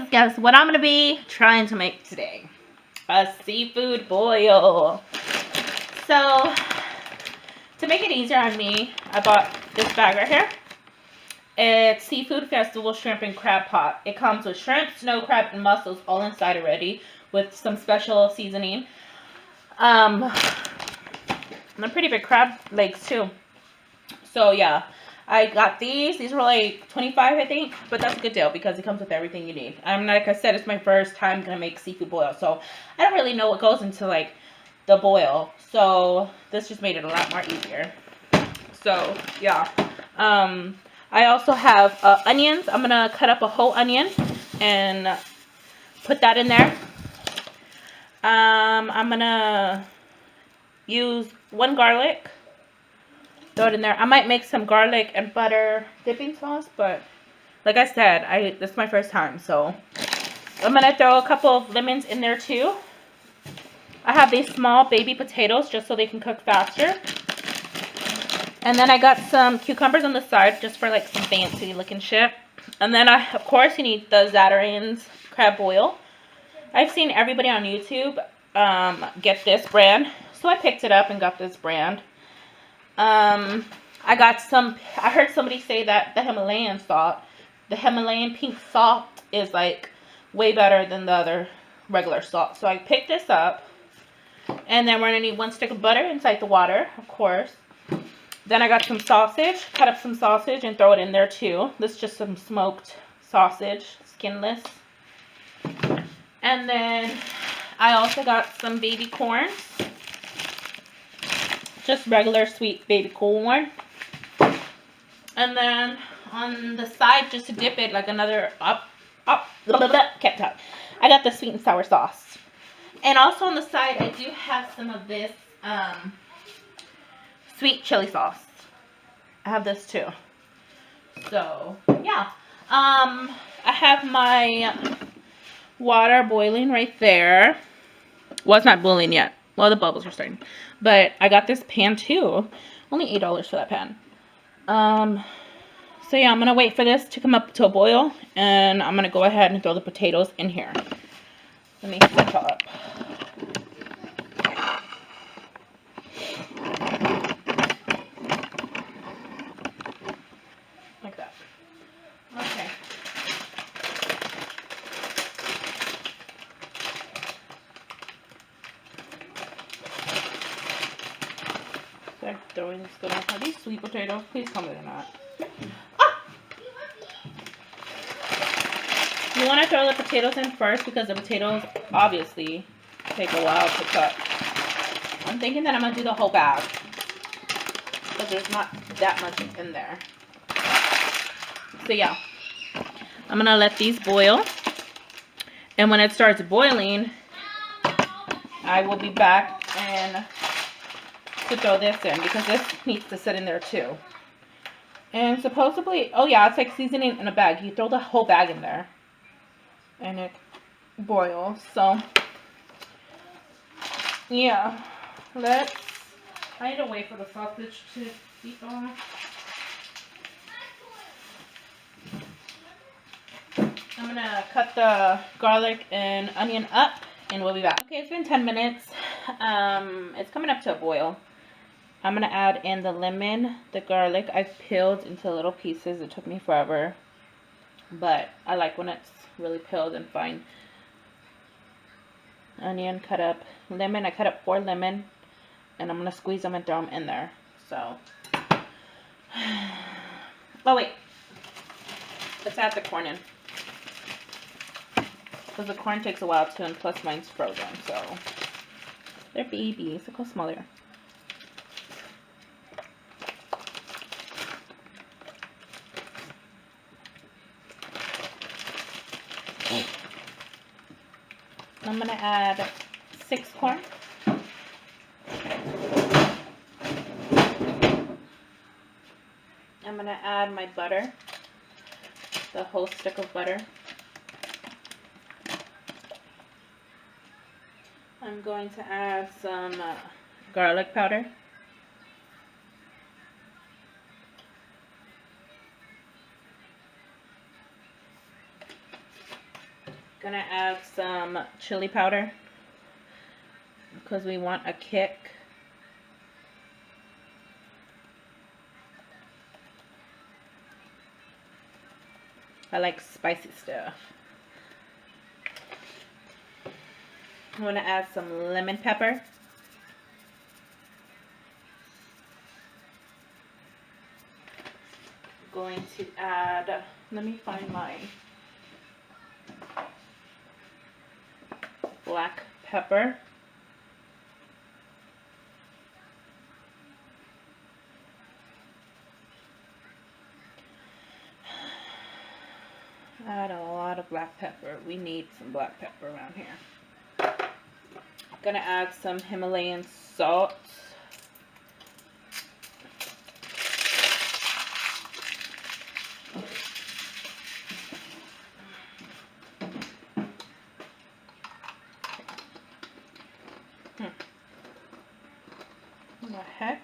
guess what I'm going to be trying to make today? A seafood boil. So, to make it easier on me, I bought this bag right here. It's Seafood Festival Shrimp and Crab Pot. It comes with shrimp, snow crab, and mussels all inside already with some special seasoning. And a pretty big crab legs too. So yeah, I got these. These were like $25, I think, but that's a good deal because it comes with everything you need. Like I said, it's my first time gonna make seafood boil, so I don't really know what goes into like the boil. So this just made it a lot more easier. So yeah, I also have onions. I'm gonna cut up a whole onion and put that in there. I'm gonna use 1 garlic. Throw it in there. I might make some garlic and butter dipping sauce, but like I said, this is my first time, so I'm gonna throw a couple of lemons in there too. I have these small baby potatoes just so they can cook faster. And then I got some cucumbers on the side just for like some fancy looking shit. And then of course you need the Zatarain's crab boil. I've seen everybody on YouTube get this brand, so I picked it up and got this brand. I heard somebody say that the Himalayan salt, the Himalayan pink salt is like way better than the other regular salt. So I picked this up. And then we're going to need 1 stick of butter inside the water, of course. Then I got some sausage, cut up some sausage and throw it in there too. This is just some smoked sausage, skinless. And then I also got some baby corn. Just regular sweet baby corn. And then on the side, just to dip it like another kept up. I got the sweet and sour sauce. And also on the side, I do have some of this sweet chili sauce. I have this too. So yeah, I have my water boiling right there. Well, it's not boiling yet. Well, the bubbles are starting. But I got this pan too. Only $8 for that pan. So yeah, I'm going to wait for this to come up to a boil. And I'm going to go ahead and throw the potatoes in here. Let me set it up. Like that. Okay. They're throwing this good. Are these sweet potatoes? Please tell me they're not. Ah! You want to throw the potatoes in first because the potatoes obviously take a while to cook. I'm thinking that I'm going to do the whole bag because there's not that much in there. So yeah, I'm going to let these boil. And when it starts boiling, I will be back and to throw this in because this needs to sit in there too. And supposedly, oh yeah, it's like seasoning in a bag. You throw the whole bag in there and it boils. So yeah, I need to wait for the sausage to be thawed. I'm gonna cut the garlic and onion up and we'll be back. Okay, it's been 10 minutes. It's coming up to a boil. I'm going to add in the lemon, the garlic. I peeled into little pieces. It took me forever. But I like when it's really peeled and fine. Onion cut up. Lemon, I cut up 4 lemon. And I'm going to squeeze them and throw them in there. So. Oh, wait. Let's add the corn in. Because the corn takes a while too. And plus mine's frozen. So. They're babies. Look how small they are. I'm going to add 6 corn. I'm going to add my butter, the whole stick of butter. I'm going to add some garlic powder. Gonna add some chili powder because we want a kick. I like spicy stuff. I'm gonna add some lemon pepper. Going to add, let me find my black pepper. Add a lot of black pepper. We need some black pepper around here. Gonna add some Himalayan salt. What the heck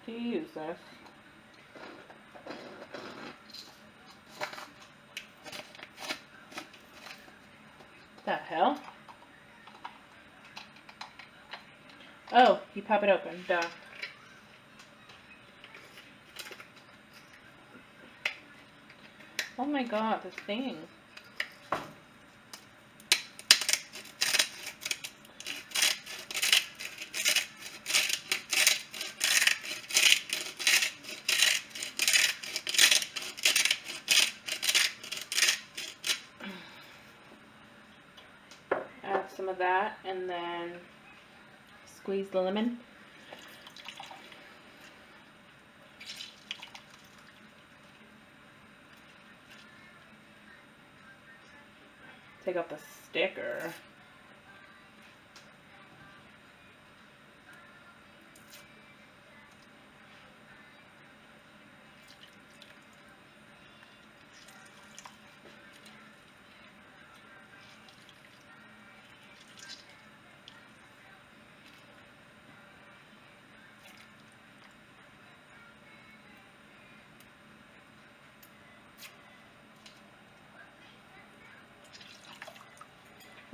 do you use this? The hell? Oh, you pop it open. Duh. Oh my god, this thing. Add some of that and then squeeze the lemon. Take off the sticker.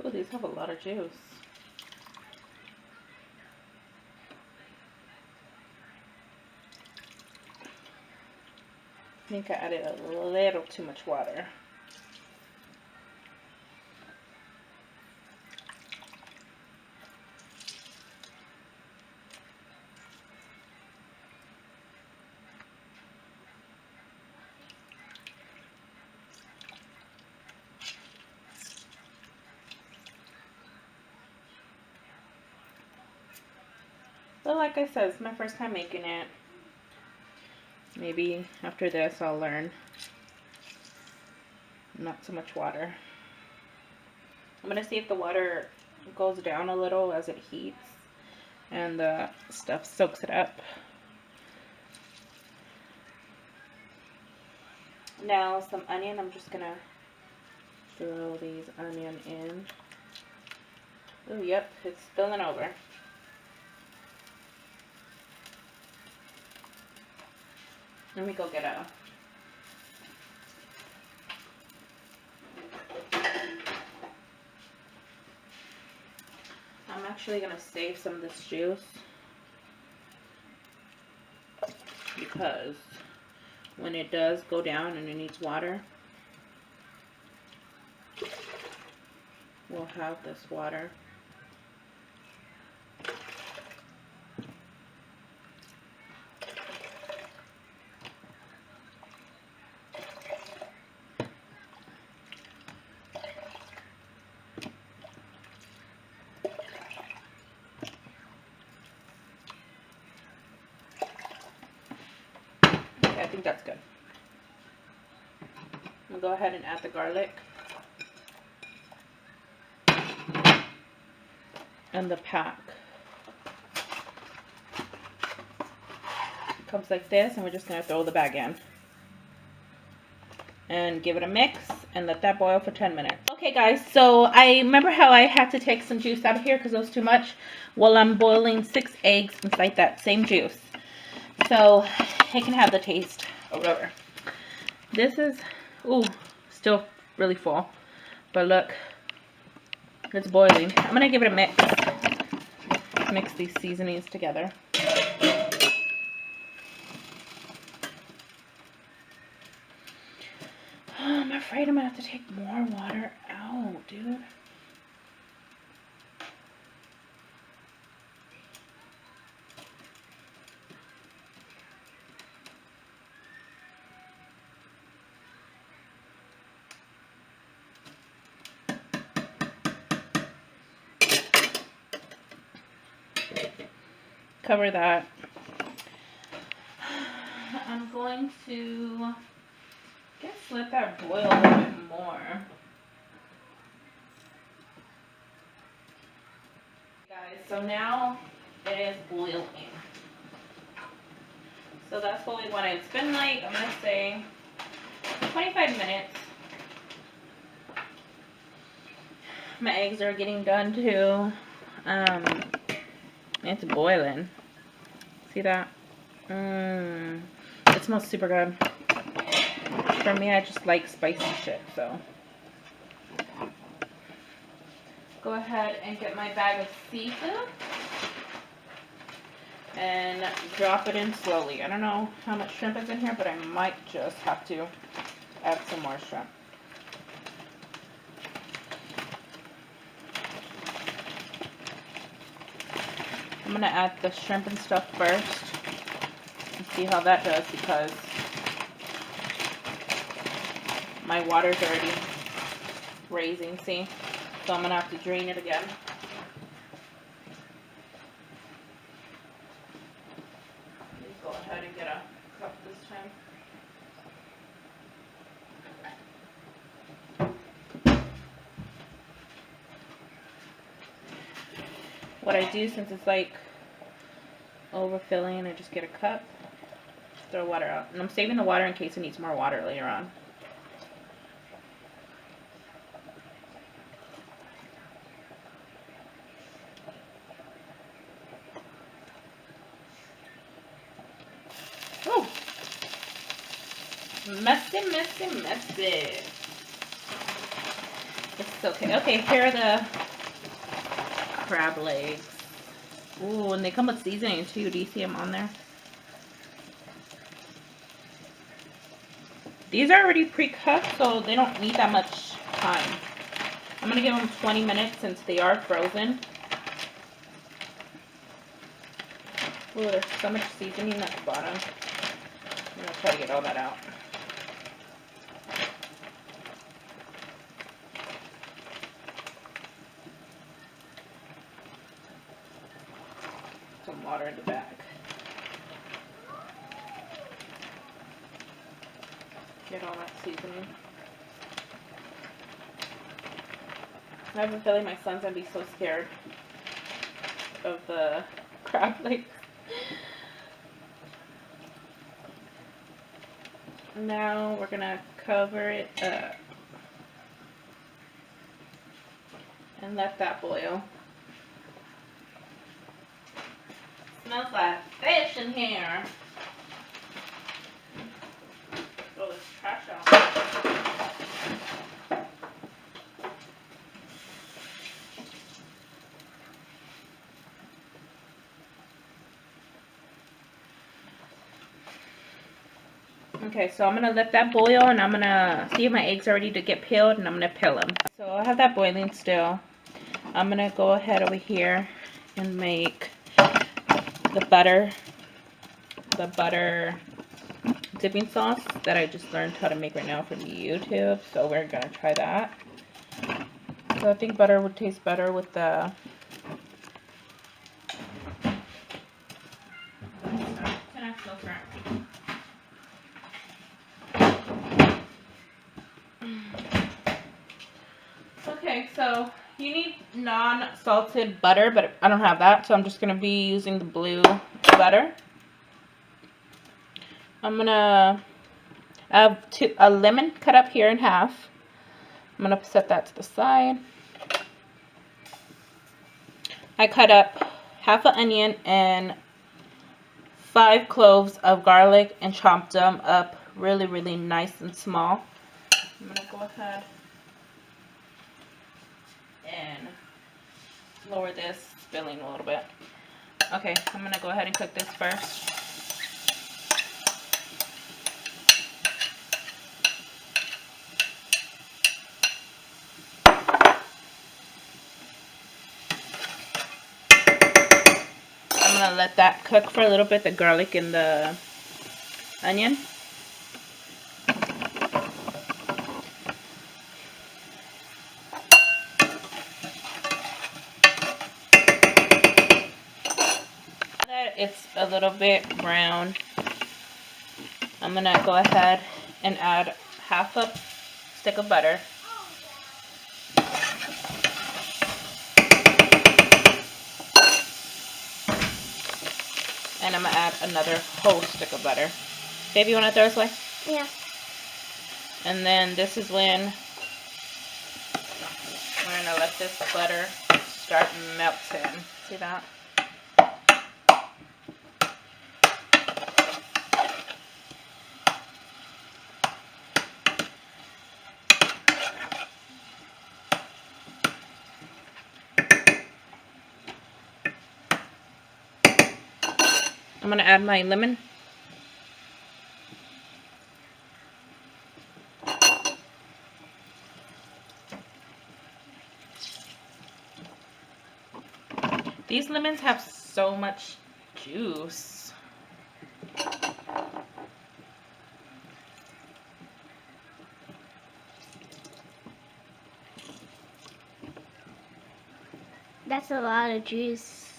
Oh, these have a lot of juice. I think I added a little too much water. But like I said, it's my first time making it. Maybe after this I'll learn. Not so much water. I'm going to see if the water goes down a little as it heats and the stuff soaks it up. Now some onion. I'm just going to throw these onion in. Oh, yep, it's spilling over. Let me go get a... I'm actually going to save some of this juice because when it does go down and it needs water, we'll have this water. I think that's good. I'm going to go ahead and add the garlic and the pack. It comes like this, and we're just going to throw the bag in and give it a mix and let that boil for 10 minutes. Okay guys, so I remember how I had to take some juice out of here because it was too much. Well, I'm boiling 6 eggs inside that same juice, so it can have the taste or whatever. This is, ooh, still really full. But look, it's boiling. I'm gonna give it a mix. Mix these seasonings together. I'm afraid I'm gonna have to take more water out, dude. Cover that. I'm going to let that boil a little bit more. Guys, so now it is boiling. So that's what we want it. It's been like, I'm gonna say 25 minutes. My eggs are getting done too. It's boiling. See that? It smells super good. For me, I just like spicy shit, so. Go ahead and get my bag of seafood and drop it in slowly. I don't know how much shrimp is in here, but I might just have to add some more shrimp. I'm going to add the shrimp and stuff first and see how that does, because my water's already raising, see? So I'm going to have to drain it again. Please go ahead and get a cup this time. What I do, since it's like overfilling, I just get a cup, throw water out. And I'm saving the water in case it needs more water later on. Oh, messy, messy, messy. It's okay. Okay, here are the crab legs. Ooh, and they come with seasoning too. Do you see them on there? These are already pre-cut, so they don't need that much time. I'm going to give them 20 minutes since they are frozen. Ooh, there's so much seasoning at the bottom. I'm going to try to get all that out. Some water in the bag. Get all that seasoning. I have a feeling my son's gonna be so scared of the crab legs. Now we're gonna cover it up and let that boil. Smells like fish in here. Throw this trash out. Okay, so I'm going to let that boil, and I'm going to see if my eggs are ready to get peeled, and I'm going to peel them. So I have that boiling still. I'm going to go ahead over here and make the butter dipping sauce that I just learned how to make right now from YouTube. So we're going to try that. So I think butter would taste better with the... Okay, so you need non-salted butter, but I don't have that, so I'm just going to be using the blue butter. I'm going to have a lemon cut up here in half. I'm going to set that to the side. I cut up half an onion and 5 cloves of garlic and chopped them up really, really nice and small. I'm going to go ahead and lower this spilling a little bit. Okay, I'm gonna go ahead and cook this first. I'm gonna let that cook for a little bit, the garlic and the onion. It's a little bit brown. I'm gonna go ahead and add half a stick of butter. And I'm gonna add another whole stick of butter. Baby, you wanna throw this away? Yeah. And then this is when we're gonna let this butter start melting. See that? I'm gonna add my lemon. These lemons have so much juice. That's a lot of juice.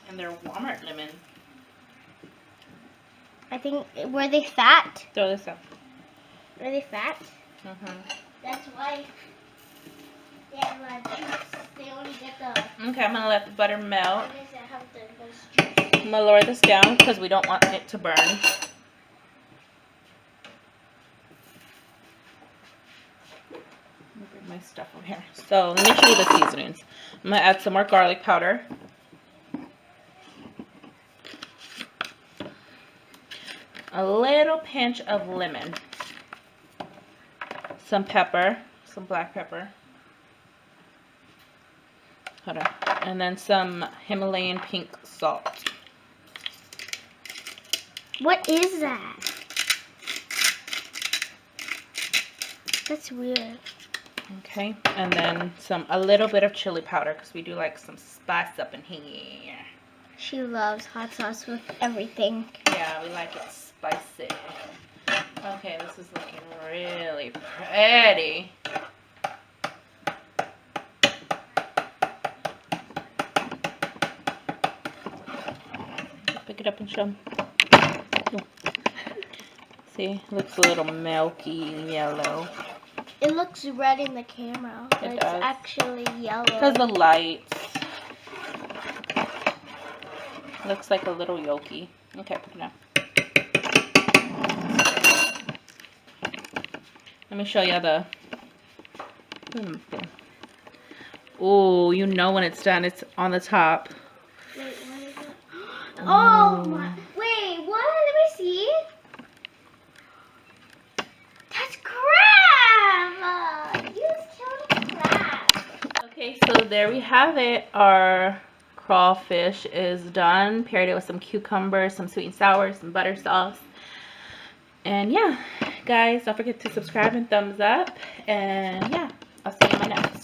And they're Walmart lemon. I think, were they fat? Throw this up. Were they fat? Mm-hmm. That's why they have a lot of juice. They only get the... Okay, I'm gonna let the butter melt. What is that have the most juice? I'm gonna lower this down because we don't want it to burn. Bring my stuff over here. So let me show you the seasonings. I'm gonna add some more garlic powder. A little pinch of lemon. Some pepper, some black pepper. Hold on. And then some Himalayan pink salt. What is that? That's weird. Okay, and then a little bit of chili powder because we do like some spice up in here. She loves hot sauce with everything. Yeah, we like it spicy. Okay, this is looking really pretty. Pick it up and show them. See, it looks a little milky and yellow. It looks red in the camera, but it's does. actually yellow. Because the lights. Looks like a little yolky. Okay, put it down. Let me show you the... Oh, you know when it's done. It's on the top. Wait, what is it? Oh my... Wait, what? Let me see. That's crab! You just killed a crab. Okay, so there we have it. Our crawfish is done. Paired it with some cucumbers, some sweet and sour, some butter sauce. And yeah, guys, don't forget to subscribe and thumbs up. And yeah, I'll see you in my next.